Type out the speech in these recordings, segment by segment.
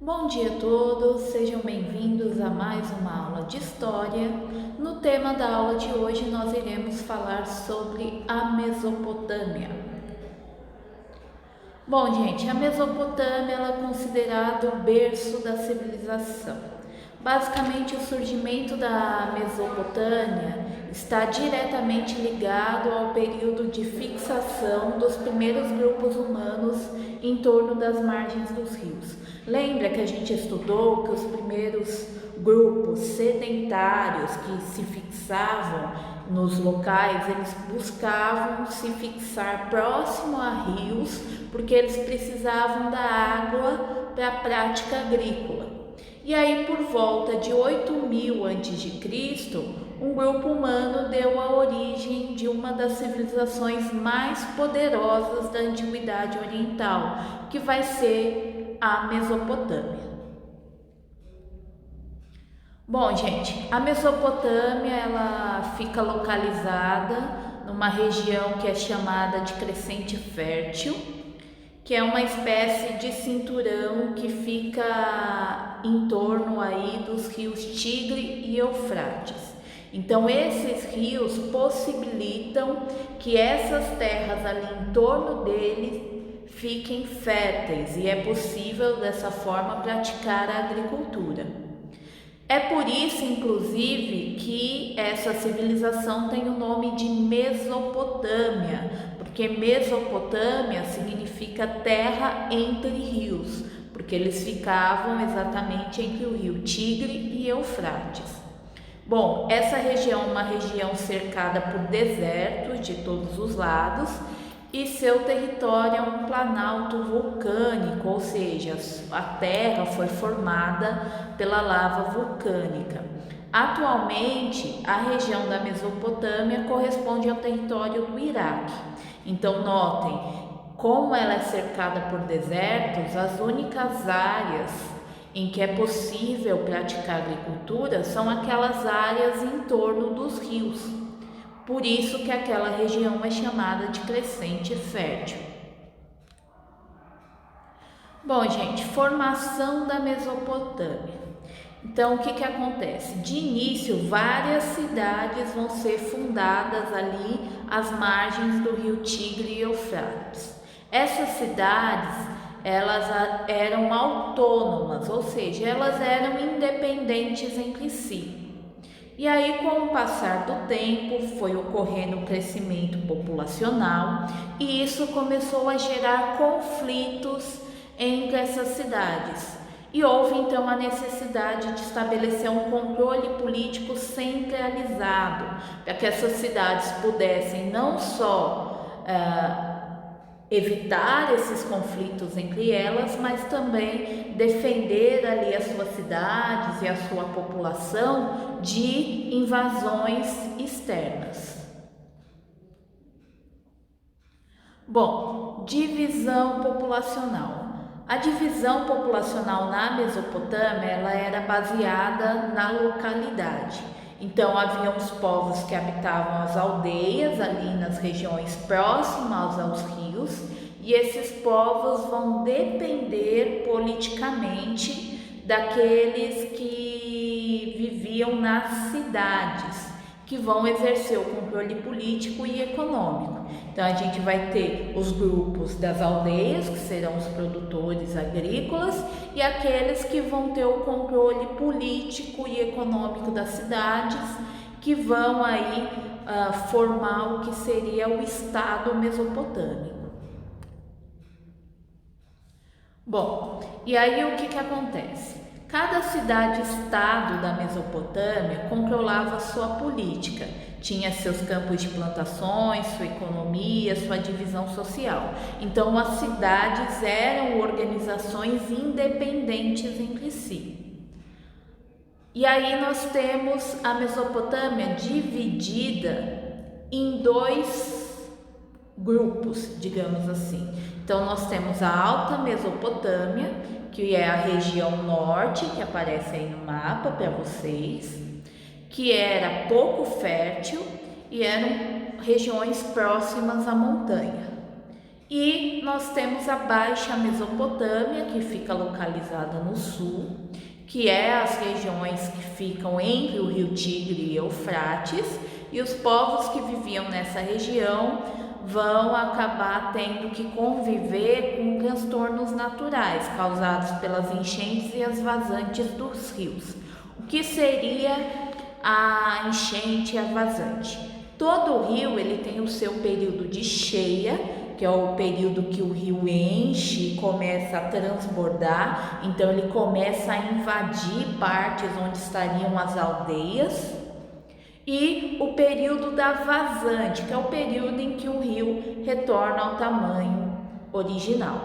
Bom dia a todos, sejam bem-vindos a mais uma aula de História. No tema da aula de hoje nós iremos falar sobre a Mesopotâmia. Bom, gente, a Mesopotâmia ela é considerada o berço da civilização. Basicamente, o surgimento da Mesopotâmia está diretamente ligado ao período de fixação dos primeiros grupos humanos em torno das margens dos rios. Lembra que a gente estudou que os primeiros grupos sedentários que se fixavam nos locais, eles buscavam se fixar próximo a rios, porque eles precisavam da água para a prática agrícola. E aí, por volta de 8000 a.C., um grupo humano deu a origem de uma das civilizações mais poderosas da Antiguidade Oriental, que vai ser a Mesopotâmia. Bom, gente, a Mesopotâmia ela fica localizada numa região que é chamada de Crescente Fértil, que é uma espécie de cinturão que fica em torno aí dos rios Tigre e Eufrates. Então, esses rios possibilitam que essas terras ali em torno deles fiquem férteis e é possível dessa forma praticar a agricultura. É por isso, inclusive, que essa civilização tem o nome de Mesopotâmia, porque Mesopotâmia significa terra entre rios, porque eles ficavam exatamente entre o rio Tigre e Eufrates. Bom, essa região é uma região cercada por desertos de todos os lados e seu território é um planalto vulcânico, ou seja, a terra foi formada pela lava vulcânica. Atualmente, a região da Mesopotâmia corresponde ao território do Iraque. Então, notem, como ela é cercada por desertos, as únicas áreas em que é possível praticar agricultura são aquelas áreas em torno dos rios. Por isso que aquela região é chamada de Crescente Fértil. Bom, gente, formação da Mesopotâmia. Então, o que acontece? De início, várias cidades vão ser fundadas ali às margens do rio Tigre e Eufrates. Essas cidades, elas eram autônomas, ou seja, elas eram independentes entre si. E aí, com o passar do tempo, foi ocorrendo um crescimento populacional e isso começou a gerar conflitos entre essas cidades. E houve então a necessidade de estabelecer um controle político centralizado, para que essas cidades pudessem não só evitar esses conflitos entre elas, mas também defender ali as suas cidades e a sua população de invasões externas. Bom, divisão populacional. A divisão populacional na Mesopotâmia ela era baseada na localidade. Então, havia os povos que habitavam as aldeias ali nas regiões próximas aos rios, e esses povos vão depender politicamente daqueles que viviam nas cidades, que vão exercer o controle político e econômico. Então, a gente vai ter os grupos das aldeias, que serão os produtores agrícolas, e aqueles que vão ter o controle político e econômico das cidades, que vão aí formar o que seria o Estado mesopotâmico. Bom, e aí o que acontece? Cada cidade-estado da Mesopotâmia controlava sua política, tinha seus campos de plantações, sua economia, sua divisão social. Então, as cidades eram organizações independentes entre si. E aí nós temos a Mesopotâmia dividida em dois grupos, digamos assim. Então, nós temos a Alta Mesopotâmia, que é a região norte, que aparece aí no mapa para vocês, que era pouco fértil e eram regiões próximas à montanha. E nós temos a Baixa Mesopotâmia, que fica localizada no sul, que é as regiões que ficam entre o rio Tigre e Eufrates, e os povos que viviam nessa região vão acabar tendo que conviver com transtornos naturais causados pelas enchentes e as vazantes dos rios. O que seria a enchente e a vazante? Todo o rio ele tem o seu período de cheia, que é o período que o rio enche e começa a transbordar, então ele começa a invadir partes onde estariam as aldeias, e o período da vazante, que é o período em que o rio retorna ao tamanho original.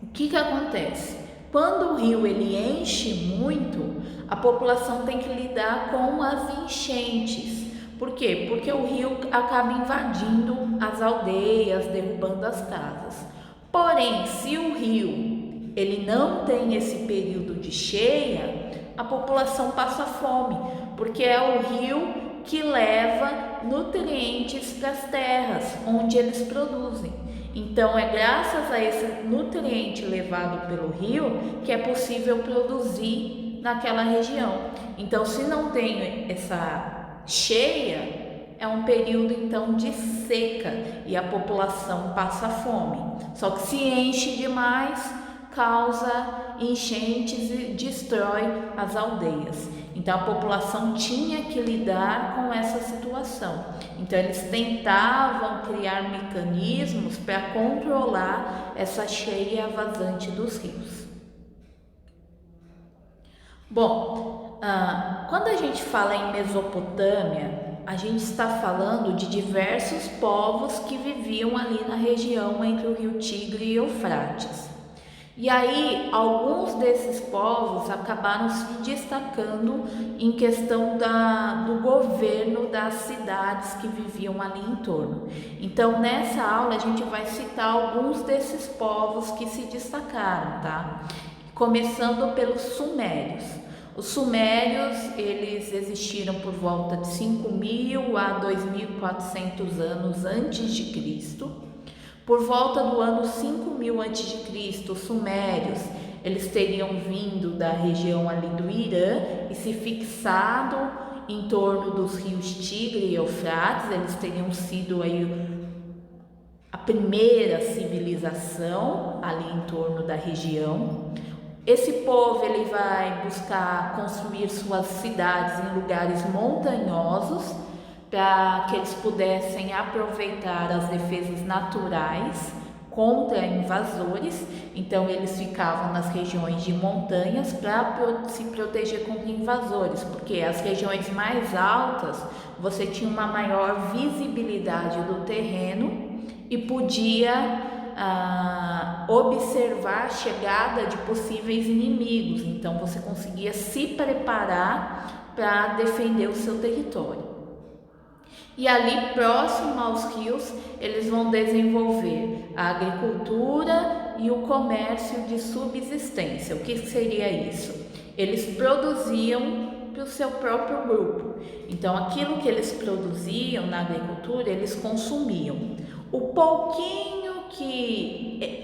O que acontece? Quando o rio ele enche muito, a população tem que lidar com as enchentes. Por quê? Porque o rio acaba invadindo as aldeias, derrubando as casas. Porém, se o rio ele não tem esse período de cheia, a população passa fome, porque é o rio que leva nutrientes para as terras onde eles produzem. Então, é graças a esse nutriente levado pelo rio que é possível produzir naquela região. Então, se não tem essa cheia, é um período então de seca e a população passa fome. Só que se enche demais, causa enchentes e destrói as aldeias. Então a população tinha que lidar com essa situação. Então eles tentavam criar mecanismos para controlar essa cheia vazante dos rios. Bom, quando a gente fala em Mesopotâmia, a gente está falando de diversos povos que viviam ali na região entre o rio Tigre e Eufrates. E aí, alguns desses povos acabaram se destacando em questão do governo das cidades que viviam ali em torno. Então, nessa aula, a gente vai citar alguns desses povos que se destacaram, tá? Começando pelos sumérios. Os sumérios, eles existiram por volta de 5.000 a 2.400 anos antes de Cristo. Por volta do ano 5.000 a.C., os sumérios, eles teriam vindo da região ali do Irã e se fixado em torno dos rios Tigre e Eufrates. Eles teriam sido aí a primeira civilização ali em torno da região. Esse povo ele vai buscar construir suas cidades em lugares montanhosos para que eles pudessem aproveitar as defesas naturais contra invasores. Então eles ficavam nas regiões de montanhas para se proteger contra invasores, porque as regiões mais altas você tinha uma maior visibilidade do terreno e podia observar a chegada de possíveis inimigos. Então você conseguia se preparar para defender o seu território. E ali próximo aos rios eles vão desenvolver a agricultura e o comércio de subsistência. O que seria isso? Eles produziam para o seu próprio grupo. Então aquilo que eles produziam na agricultura eles consumiam. O pouquinho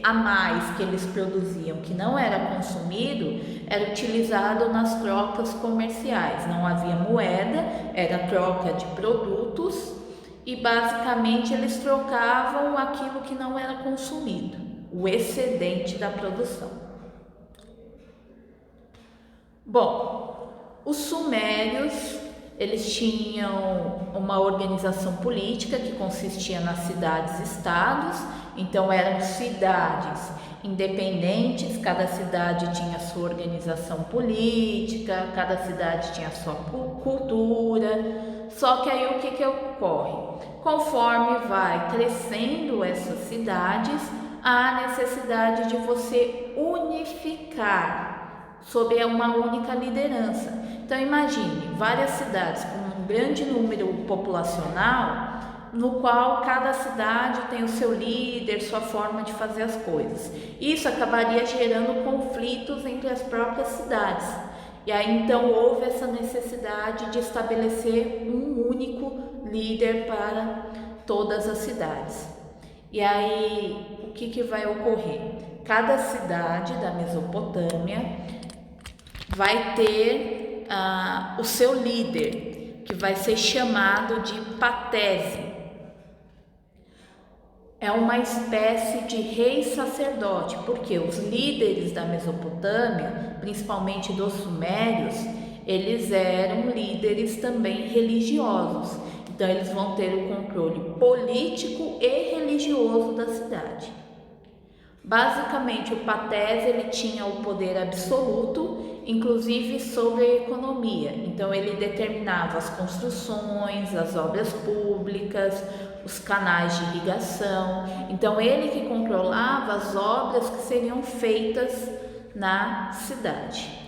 a mais que eles produziam, que não era consumido, era utilizado nas trocas comerciais. Não havia moeda, era troca de produtos e basicamente eles trocavam aquilo que não era consumido, o excedente da produção. Bom, os sumérios eles tinham uma organização política que consistia nas cidades-estados. Então eram cidades independentes, cada cidade tinha a sua organização política, cada cidade tinha a sua cultura. Só que aí o que ocorre? Conforme vai crescendo essas cidades, há necessidade de você unificar sob uma única liderança. Então imagine várias cidades com um grande número populacional, no qual cada cidade tem o seu líder, sua forma de fazer as coisas. Isso acabaria gerando conflitos entre as próprias cidades. E aí então houve essa necessidade de estabelecer um único líder para todas as cidades. E aí o o que vai ocorrer? Cada cidade da Mesopotâmia vai ter o seu líder, que vai ser chamado de patese. É uma espécie de rei sacerdote, porque os líderes da Mesopotâmia, principalmente dos sumérios, eles eram líderes também religiosos. Então eles vão ter o controle político e religioso da cidade. Basicamente, o patese ele tinha o poder absoluto, inclusive sobre a economia. Então ele determinava as construções, as obras públicas, os canais de irrigação. Então ele que controlava as obras que seriam feitas na cidade.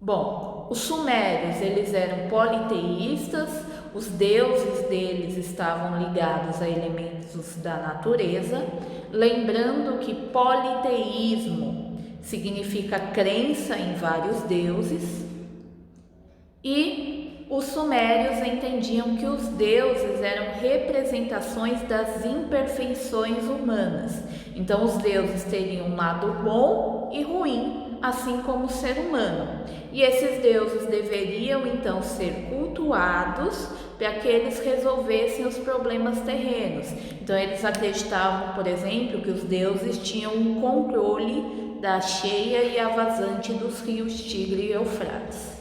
Bom, os sumérios eles eram politeístas, os deuses deles estavam ligados a elementos da natureza, lembrando que politeísmo significa crença em vários deuses, e os sumérios entendiam que os deuses eram representações das imperfeições humanas. Então os deuses teriam um lado bom e ruim, assim como o ser humano. E esses deuses deveriam então ser cultuados para que eles resolvessem os problemas terrenos. Então eles acreditavam, por exemplo, que os deuses tinham um controle da cheia e a vazante dos rios Tigre e Eufrates.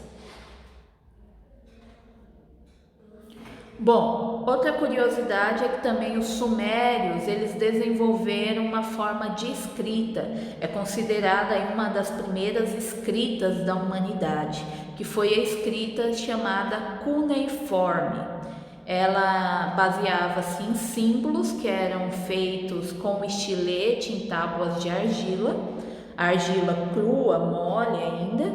Bom, outra curiosidade é que também os sumérios, eles desenvolveram uma forma de escrita, é considerada uma das primeiras escritas da humanidade, que foi a escrita chamada cuneiforme. Ela baseava-se em símbolos que eram feitos com estilete em tábuas de argila crua, mole ainda,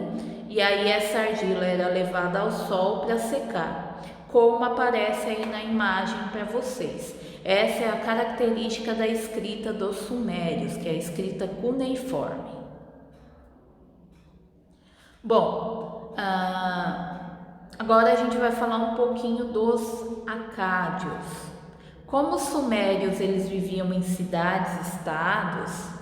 e aí essa argila era levada ao sol para secar, como aparece aí na imagem para vocês. Essa é a característica da escrita dos sumérios, que é a escrita cuneiforme. Bom, agora a gente vai falar um pouquinho dos acádios. Como os sumérios eles viviam em cidades-estados,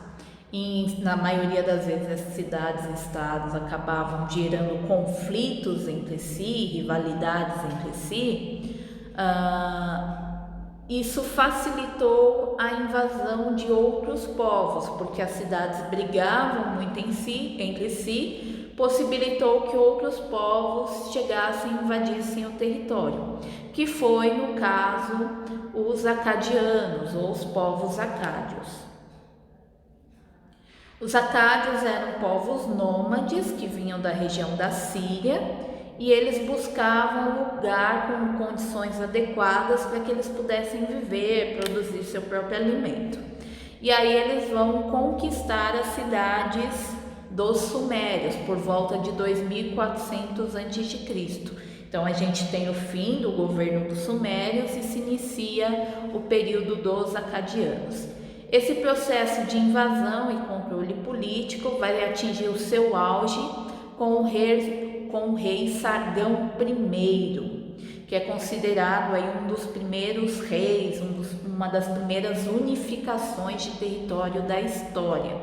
e na maioria das vezes as cidades e estados acabavam gerando conflitos entre si, rivalidades entre si, isso facilitou a invasão de outros povos, porque as cidades brigavam muito entre si, possibilitou que outros povos chegassem e invadissem o território, que foi, no caso, os acadianos ou os povos acádios. Os acádios eram povos nômades que vinham da região da Síria e eles buscavam lugar com condições adequadas para que eles pudessem viver, produzir seu próprio alimento. E aí eles vão conquistar as cidades dos sumérios por volta de 2400 a.C. Então a gente tem o fim do governo dos sumérios e se inicia o período dos acadianos. Esse processo de invasão e controle político vai atingir o seu auge com o rei Sargão I, que é considerado aí um dos primeiros reis, uma das primeiras unificações de território da história.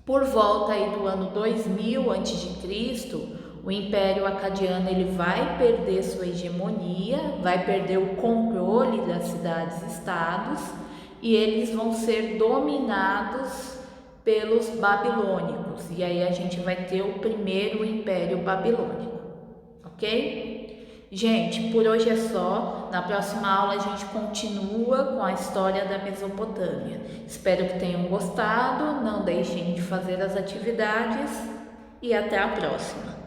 Por volta aí do ano 2000 a.C., o Império Acadiano ele vai perder sua hegemonia, vai perder o controle das cidades-estados e eles vão ser dominados pelos babilônicos. E aí a gente vai ter o primeiro Império Babilônico, ok? Gente, por hoje é só. Na próxima aula a gente continua com a história da Mesopotâmia. Espero que tenham gostado. Não deixem de fazer as atividades e até a próxima.